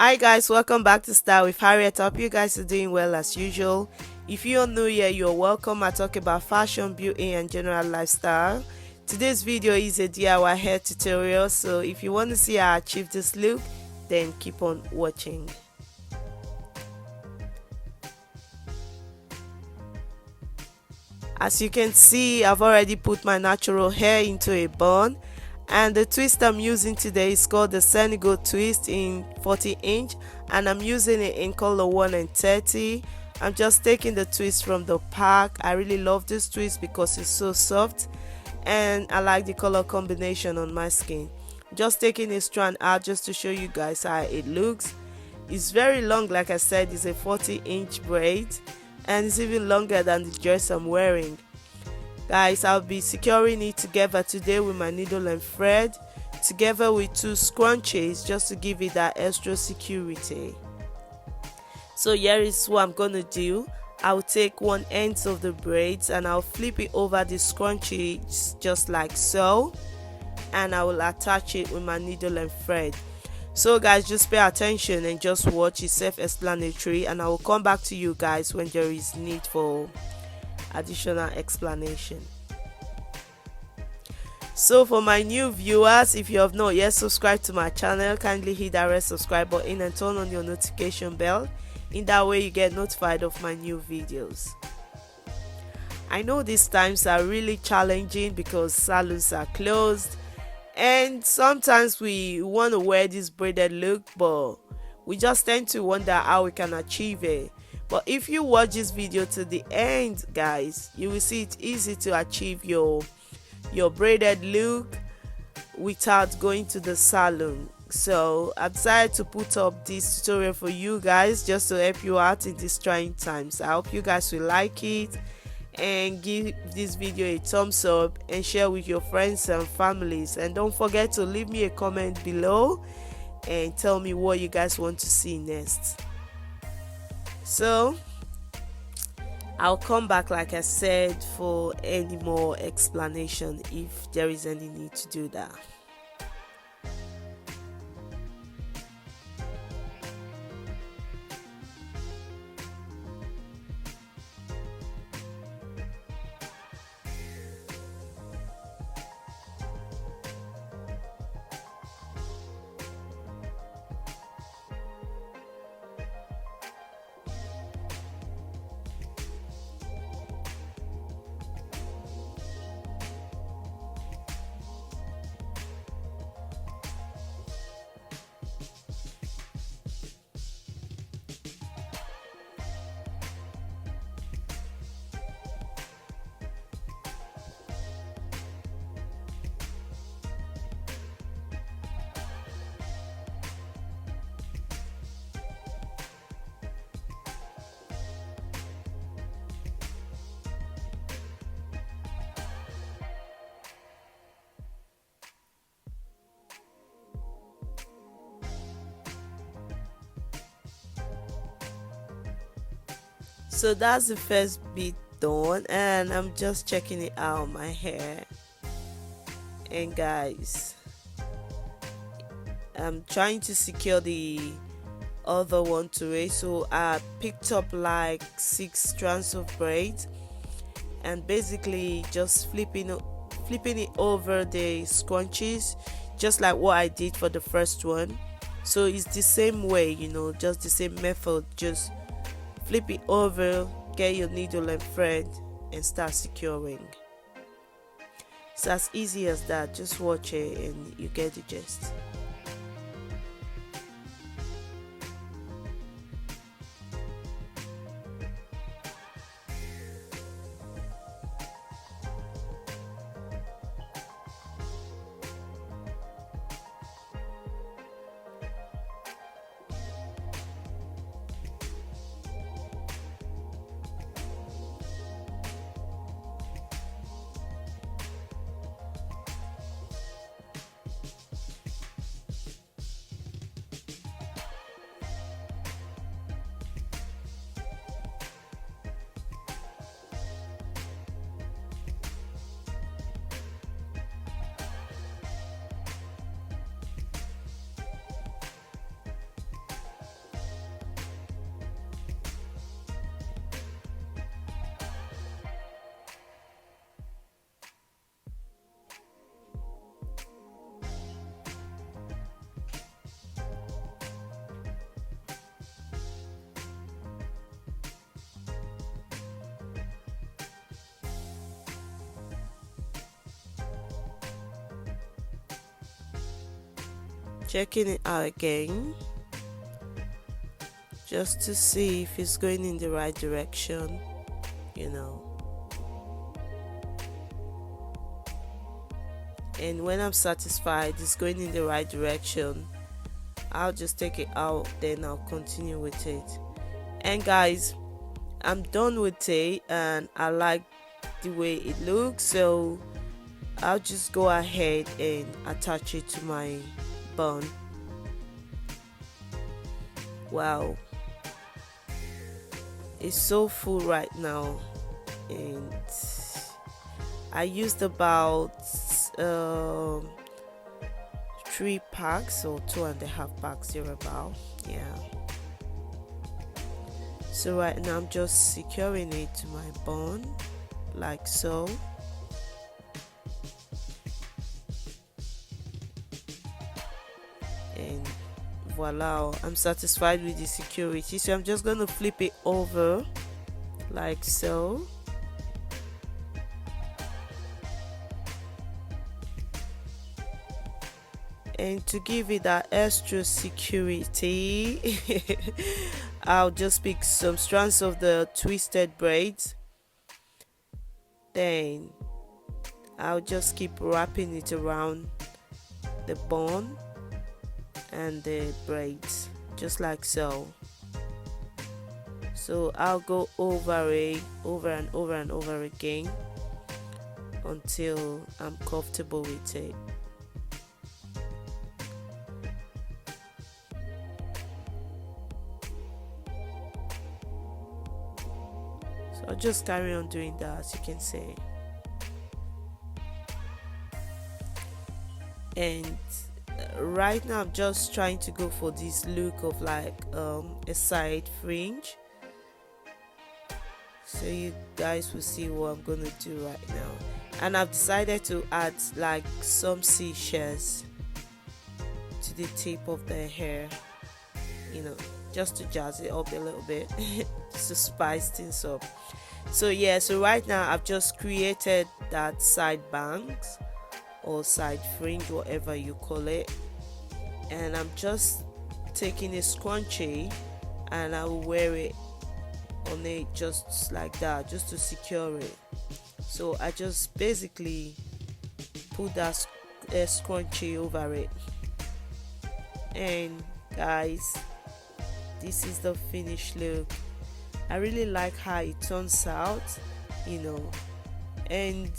Hi guys, welcome back to Style with Harriet. Hope you guys are doing well as usual. If you're new here, you're welcome. I talk about fashion, beauty and general lifestyle. Today's video is a DIY hair tutorial, so if you want to see how I achieve this look, then keep on watching. As you can see, I've already put my natural hair into a bun, and the twist I'm using today is called the Senegal twist in 40-inch, and I'm using it in color 1 and 30. I'm just taking the twist from the pack. I really love this twist because it's so soft and I like the color combination on my skin. Just taking a strand out just to show you guys how it looks. It's very long, like I said. It's a 40-inch braid and it's even longer than the dress I'm wearing. Guys, I'll be securing it together today with my needle and thread, together with 2 scrunchies, just to give it that extra security. So here is what I'm gonna do. I'll take one end of the braids and I'll flip it over the scrunchie just like so, and I will attach it with my needle and thread. So guys, just pay attention and just watch. It's self-explanatory, and I will come back to you guys when there is need for additional explanation. So for my new viewers, if you have not yet subscribed to my channel, kindly hit that red subscribe button and turn on your notification bell. In that way you get notified of my new videos. I know these times are really challenging because salons are closed, and sometimes we want to wear this braided look, but we just tend to wonder how we can achieve it. But if you watch this video to the end, guys, you will see it's easy to achieve your braided look without going to the salon. So I decided to put up this tutorial for you guys just to help you out in these trying times. I hope you guys will like it and give this video a thumbs up and share with your friends and families, and don't forget to leave me a comment below and tell me what you guys want to see next. So I'll come back, like I said, for any more explanation if there is any need to do that. So that's the first bit done, and I'm just checking it out on my hair. And guys, I'm trying to secure the other one to it, so I picked up like 6 strands of braids and basically just flipping it over the scrunchies, just like what I did for the first one. So it's the same way, just the same method. Just flip it over, get your needle and thread and start securing. It's as easy as that. Just watch it and you get the gist. checking it out again just to see if it's going in the right direction, you know. And when I'm satisfied it's going in the right direction, I'll just take it out, then I'll continue with it. And guys, I'm done with it and I like the way it looks, so I'll just go ahead and attach it to my bun. Wow, it's so full right now, and I used about 3 packs or 2.5 packs thereabout. Yeah, so right now I'm just securing it to my bun like so. And voila, I'm satisfied with the security, so I'm just going to flip it over like so. And to give it that extra security I'll just pick some strands of the twisted braids, then I'll just keep wrapping it around the bun and the braids just like so. So I'll go over it over and over and over again until I'm comfortable with it. So I'll just carry on doing that, as you can see. And right now I'm just trying to go for this look of like a side fringe, so you guys will see what I'm gonna do right now. And I've decided to add like some seashells to the tip of the hair, you know, just to jazz it up a little bit just to spice things up. So yeah, so right now I've just created that side bangs or side fringe, whatever you call it, and I'm just taking a scrunchie and I will wear it on it just like that, just to secure it. So I just basically put that scrunchie over it. And guys, this is the finished look. I really like how it turns out, you know. And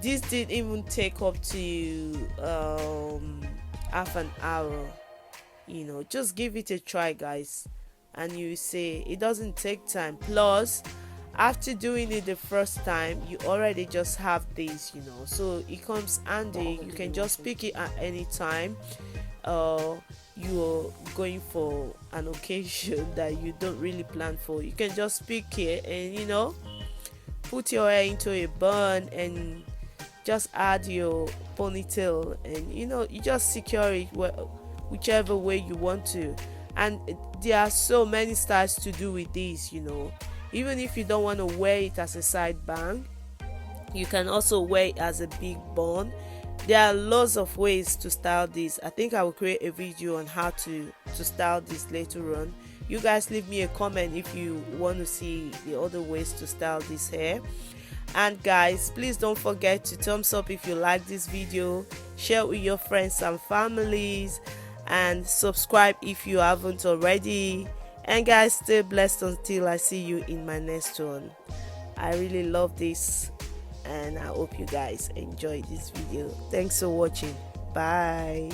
this didn't even take up to half an hour, you know. Just give it a try, guys, and you see it doesn't take time. Plus, after doing it the first time, you already just have this, you know, so it comes handy. You can just pick it at any time you're going for an occasion that you don't really plan for. You can just pick it and, you know, put your hair into a bun and just add your ponytail, and you know, you just secure it whichever way you want to. And there are so many styles to do with this, you know. Even if you don't want to wear it as a side bang, you can also wear it as a big bun. There are lots of ways to style this. I think I will create a video on how to style this later on. You guys leave me a comment if you want to see the other ways to style this hair. And guys, please don't forget to thumbs up if you like this video, share with your friends and families, and subscribe if you haven't already. And guys, stay blessed until I see you in my next one. I really love this and I hope you guys enjoyed this video. Thanks for watching. Bye.